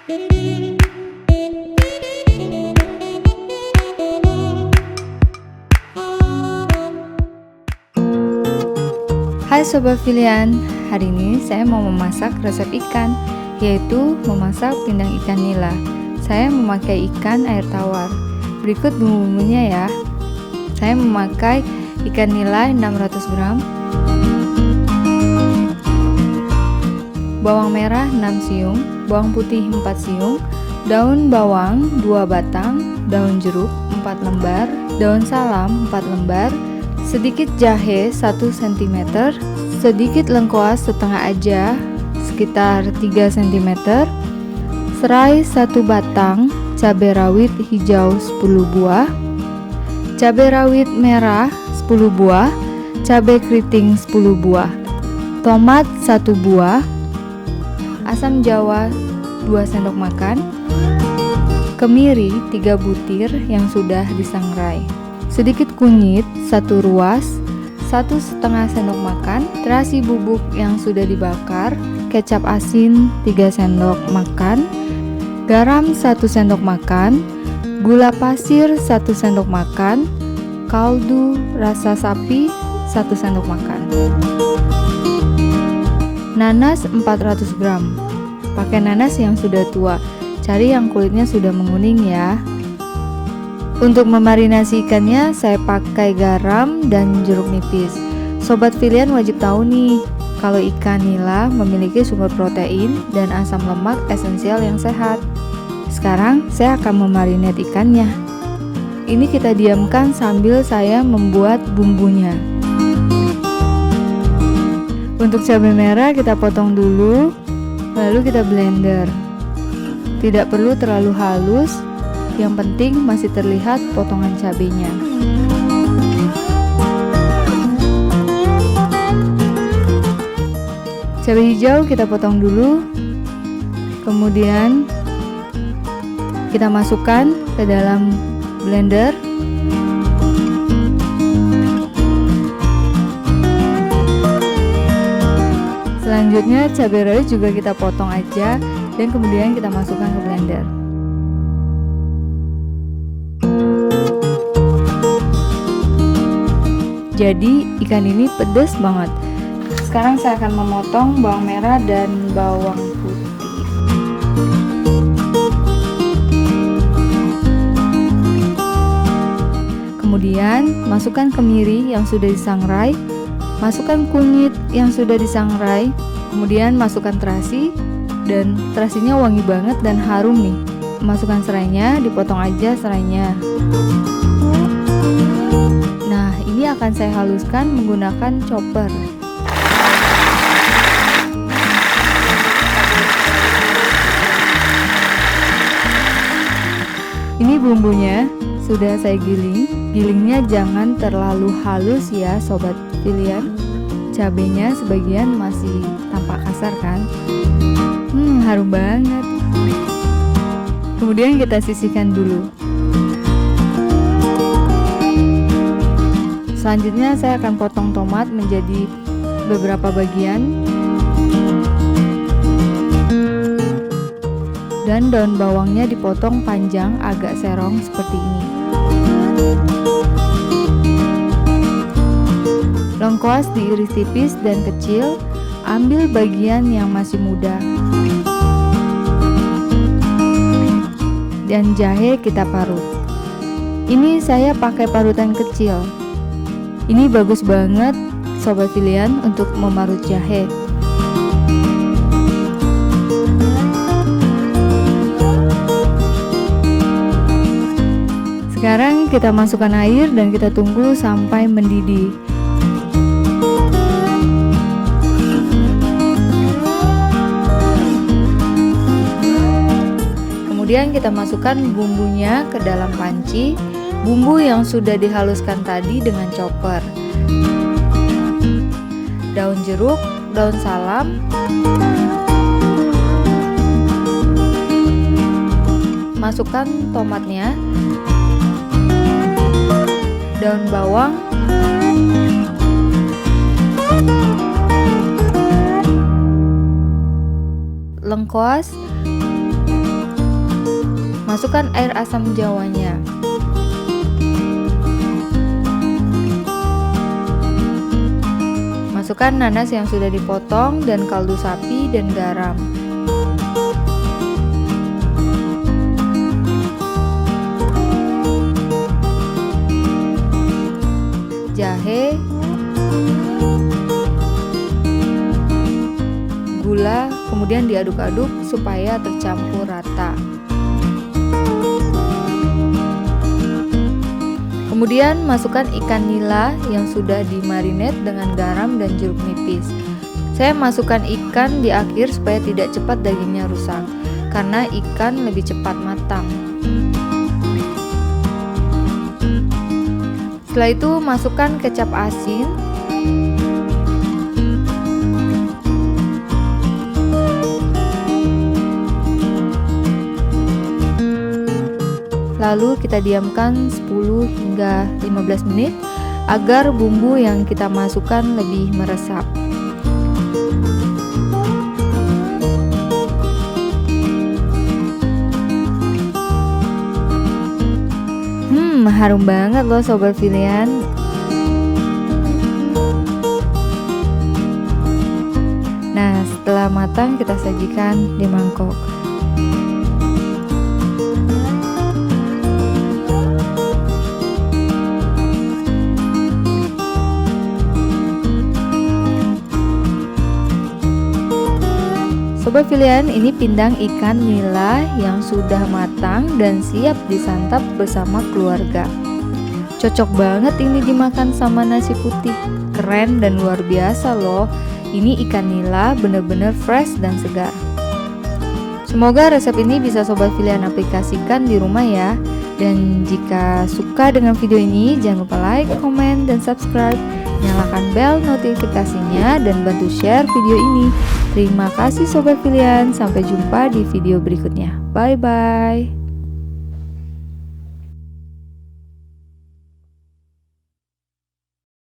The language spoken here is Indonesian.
Hai Sobat Pilihan, hari ini saya mau memasak resep ikan, yaitu memasak pindang ikan nila. Saya memakai ikan air tawar. Berikut bumbu-bumbunya ya. Saya memakai ikan nila 600 gram, bawang merah 6 siung, bawang putih 4 siung, daun bawang 2 batang, daun jeruk 4 lembar, daun salam 4 lembar, sedikit jahe 1 cm, sedikit lengkuas setengah aja sekitar 3 cm, serai 1 batang, cabai rawit hijau 10 buah, cabai rawit merah 10 buah, cabai keriting 10 buah, tomat 1 buah, asam jawa 2 sendok makan, kemiri 3 butir yang sudah disangrai, sedikit kunyit 1 ruas, 1,5 sendok makan, terasi bubuk yang sudah dibakar, kecap asin 3 sendok makan, garam 1 sendok makan, gula pasir 1 sendok makan, kaldu rasa sapi 1 sendok makan, nanas 400 gram. Pakai nanas yang sudah tua, cari yang kulitnya sudah menguning ya. Untuk memarinasi ikannya saya pakai garam dan jeruk nipis. Sobat Pilihan wajib tahu nih, kalau ikan nila memiliki sumber protein dan asam lemak esensial yang sehat. Sekarang saya akan memarinate ikannya. Ini kita diamkan sambil saya membuat bumbunya. Untuk cabai merah kita potong dulu, lalu kita blender. Tidak perlu terlalu halus, yang penting masih terlihat potongan cabenya. Cabai hijau kita potong dulu, kemudian kita masukkan ke dalam blender. Selanjutnya cabai rawit juga kita potong aja dan kemudian kita masukkan ke blender. Jadi ikan ini pedas banget. Sekarang saya akan memotong bawang merah dan bawang putih. Kemudian masukkan kemiri yang sudah disangrai, masukkan kunyit yang sudah disangrai, kemudian masukkan terasi, dan terasinya wangi banget dan harum nih. Masukkan serainya, dipotong aja serainya. Nah, ini akan saya haluskan menggunakan chopper. Ini bumbunya sudah saya giling. Gilingnya jangan terlalu halus ya Sobat Pilihan. Cabenya sebagian masih tampak kasar kan? Harum banget. Kemudian kita sisihkan dulu. Selanjutnya saya akan potong tomat menjadi beberapa bagian, dan daun bawangnya dipotong panjang agak serong seperti ini. Lengkuas diiris tipis dan kecil, ambil bagian yang masih muda. Dan jahe kita parut. Ini saya pakai parutan kecil. Ini bagus banget Sobat Pilihan untuk memarut jahe. Sekarang kita masukkan air dan kita tunggu sampai mendidih. Kemudian kita masukkan bumbunya ke dalam panci. Bumbu yang sudah dihaluskan tadi dengan chopper. Daun jeruk, daun salam, masukkan tomatnya, daun bawang, lengkuas, Masukkan air asam jawanya. Masukkan nanas yang sudah dipotong dan kaldu sapi dan garam. Jahe, gula, kemudian diaduk-aduk supaya tercampur rata. Kemudian masukkan ikan nila yang sudah dimarinate dengan garam dan jeruk nipis. Saya masukkan ikan di akhir supaya tidak cepat dagingnya rusak, karena ikan lebih cepat matang. Setelah itu masukkan kecap asin, lalu kita diamkan 10 hingga 15 menit agar bumbu yang kita masukkan lebih meresap. Harum banget loh Sobat Pilihan. Nah, setelah matang kita sajikan di mangkok. Sobat Pilihan, ini pindang ikan nila yang sudah matang dan siap disantap bersama keluarga. Cocok banget ini dimakan sama nasi putih. Keren dan luar biasa loh. Ini ikan nila bener-bener fresh dan segar. Semoga resep ini bisa Sobat Pilihan aplikasikan di rumah ya. Dan jika suka dengan video ini, jangan lupa like, komen, dan subscribe. Nyalakan bel notifikasinya dan bantu share video ini. Terima kasih Sobat Pilihan, sampai jumpa di video berikutnya. Bye-bye.